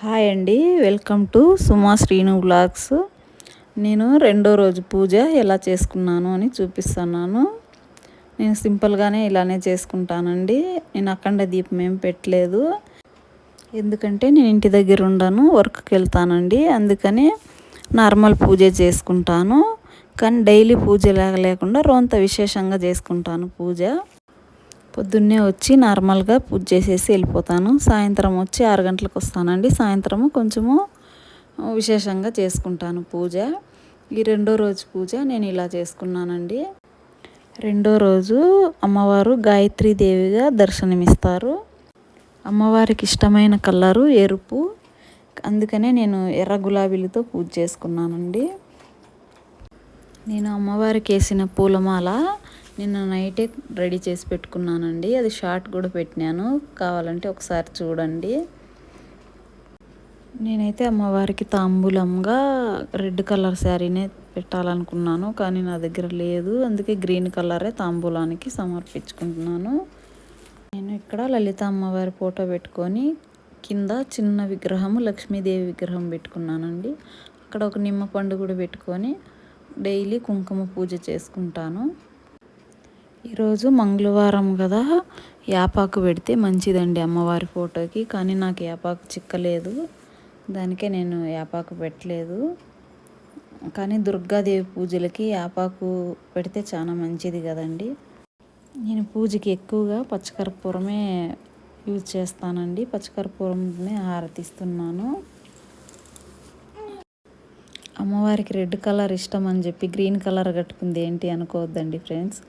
Hi అండి, welcome to Suma Srinu vlogs. నేను రెండో రోజు పూజ ఎలా చేసుకున్నాను అని చూపిస్తున్నాను. నేను సింపుల్గానే ఇలానే చేసుకుంటానండి. నేను అఖండ దీపం ఏం పెట్టలేదు, ఎందుకంటే నేను ఇంటి దగ్గర ఉండను, వర్క్కి వెళ్తానండి. అందుకని నార్మల్ పూజ చేసుకుంటాను. కానీ డైలీ పూజ లేకుండా రోంత విశేషంగా చేసుకుంటాను పూజ. పొద్దున్నే వచ్చి నార్మల్గా పూజ చేసేసి వెళ్ళిపోతాను. సాయంత్రం వచ్చి 6 గంటలకు వస్తానండి. సాయంత్రము కొంచెము విశేషంగా చేసుకుంటాను పూజ. ఈ రెండో రోజు పూజ నేను ఇలా చేసుకున్నానండి. రెండో రోజు అమ్మవారు గాయత్రీదేవిగా దర్శనమిస్తారు. అమ్మవారికి ఇష్టమైన కలరు ఎరుపు, అందుకనే నేను ఎర్ర గులాబీలతో పూజ చేసుకున్నానండి. నేను అమ్మవారికి వేసిన పూలమాల నిన్న నైటే రెడీ చేసి పెట్టుకున్నానండి. అది షార్ట్ కూడా పెట్టినాను, కావాలంటే ఒకసారి చూడండి. నేనైతే అమ్మవారికి తాంబూలంగా రెడ్ కలర్ శారీనే పెట్టాలనుకున్నాను, కానీ నా దగ్గర లేదు. అందుకే గ్రీన్ కలరే తాంబూలానికి సమర్పించుకుంటున్నాను. నేను ఇక్కడ లలిత అమ్మవారి ఫోటో పెట్టుకొని కింద చిన్న విగ్రహము లక్ష్మీదేవి విగ్రహం పెట్టుకున్నానండి. అక్కడ ఒక నిమ్మ పండు కూడా పెట్టుకొని డైలీ కుంకుమ పూజ చేసుకుంటాను. ఈరోజు మంగళవారం కదా, యాపాకు పెడితే మంచిదండి అమ్మవారి ఫోటోకి. కానీ నాకు యాపాకు చిక్కలేదు, దానికే నేను యాపాకు పెట్టలేదు. కానీ దుర్గాదేవి పూజలకి యాపాకు పెడితే చాలా మంచిది కదండి. నేను పూజకి ఎక్కువగా పచ్చకర్పూరమే యూజ్ చేస్తానండి. పచ్చకర్పూరమే హారతిస్తున్నాను. అమ్మవారికి రెడ్ కలర్ ఇష్టం అని చెప్పి గ్రీన్ కలర్ కట్టుకుంది ఏంటి అనుకోవద్దండి ఫ్రెండ్స్.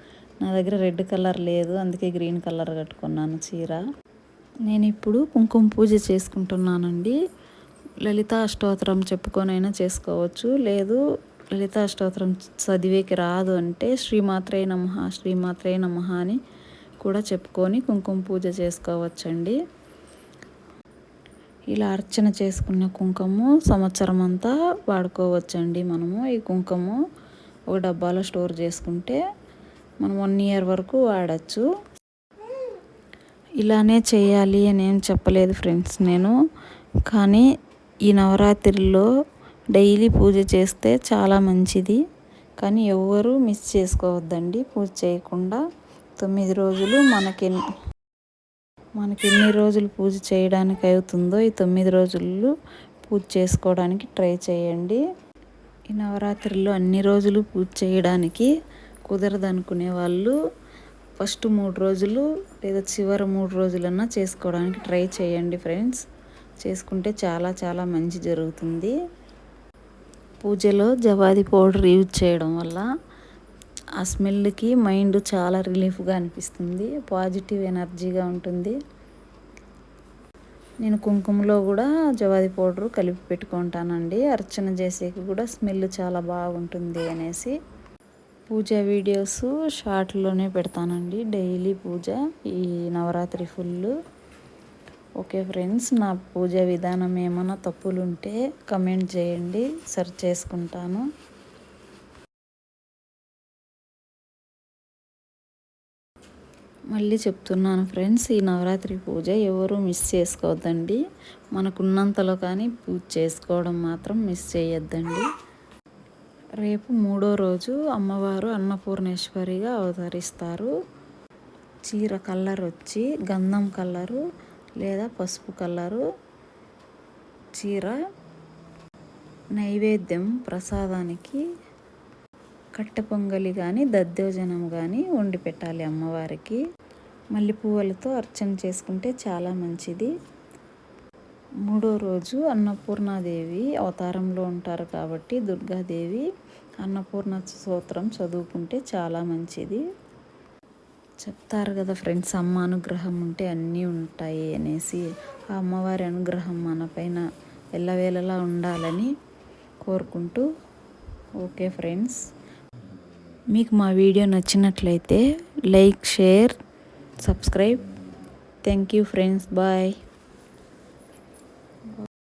నా దగ్గర రెడ్ కలర్ లేదు, అందుకే గ్రీన్ కలర్ కట్టుకున్నాను చీర. నేను ఇప్పుడు కుంకుమ పూజ చేసుకుంటున్నానండి. లలితా అష్టోత్తరం చెప్పుకొనైనా చేసుకోవచ్చు, లేదు లలితా అష్టోత్తరం చదివేకి రాదు అంటే శ్రీమాత్రే నమః శ్రీమాత్రే నమః అని కూడా చెప్పుకొని కుంకుమ పూజ చేసుకోవచ్చండి. ఇలా అర్చన చేసుకున్న కుంకుమ సంవత్సరం అంతా వాడుకోవచ్చండి. మనము ఈ కుంకుమ ఒక డబ్బాలో స్టోర్ చేసుకుంటే మనం 1 ఇయర్ వరకు వాడచ్చు. ఇలానే చేయాలి అని ఏం చెప్పలేదు ఫ్రెండ్స్ నేను, కానీ ఈ నవరాత్రిలో డైలీ పూజ చేస్తే చాలా మంచిది. కానీ ఎవ్వరూ మిస్ చేసుకోవద్దండి పూజ చేయకుండా. 9 రోజులు మనకి ఎన్ని రోజులు పూజ చేయడానికి అవుతుందో ఈ 9 రోజులు పూజ చేసుకోవడానికి ట్రై చేయండి. ఈ నవరాత్రిలో అన్ని రోజులు పూజ చేయడానికి కుదరదు అనుకునే వాళ్ళు ఫస్ట్ 3 రోజులు లేదా చివరి 3 రోజులన్నా చేసుకోవడానికి ట్రై చేయండి ఫ్రెండ్స్. చేసుకుంటే చాలా చాలా మంచి జరుగుతుంది. పూజలో జవాది పౌడర్ యూజ్ చేయడం వల్ల ఆ స్మెల్కి మైండ్ చాలా రిలీఫ్గా అనిపిస్తుంది, పాజిటివ్ ఎనర్జీగా ఉంటుంది. నేను కుంకుమలో కూడా జవాది పౌడర్ కలిపి పెట్టుకుంటానండి. అర్చన చేసేకి కూడా స్మెల్ చాలా బాగుంటుంది అనేసి. పూజ వీడియోస్ షార్ట్లోనే పెడతానండి డైలీ పూజ ఈ నవరాత్రి ఫుల్. ఓకే ఫ్రెండ్స్, నా పూజ విధానం ఏమైనా తప్పులు ఉంటే కమెంట్ చేయండి, సరి చేసుకుంటాను. మళ్ళీ చెప్తున్నాను ఫ్రెండ్స్, ఈ నవరాత్రి పూజ ఎవరు మిస్ చేసుకోవద్దండి. మనకున్నంతలో కానీ పూజ చేసుకోవడం మాత్రం మిస్ చేయొద్దండి. రేపు 3వ రోజు అమ్మవారు అన్నపూర్ణేశ్వరిగా అవతరిస్తారు. చీర కలర్ వచ్చి గంధం కలరు లేదా పసుపు కలరు చీర. నైవేద్యం ప్రసాదానికి కట్టె పొంగలి కానీ దద్దోజనం కానీ వండి పెట్టాలి అమ్మవారికి. మల్లె పువ్వులతో అర్చన చేసుకుంటే చాలా మంచిది. 3వ రోజు అన్నపూర్ణాదేవి అవతారంలో ఉంటారు కాబట్టి దుర్గాదేవి అన్నపూర్ణ స్తోత్రం చదువుకుంటే చాలా మంచిది. చెప్తారు కదా ఫ్రెండ్స్, అమ్మ అనుగ్రహం ఉంటే అన్నీ ఉంటాయి అనేసి. ఆ అమ్మవారి అనుగ్రహం మనపైన ఎల్లవేళలా ఉండాలని కోరుకుంటూ. ఓకే ఫ్రెండ్స్, మీకు మా వీడియో నచ్చినట్లయితే like, share, subscribe. Thank you friends, bye.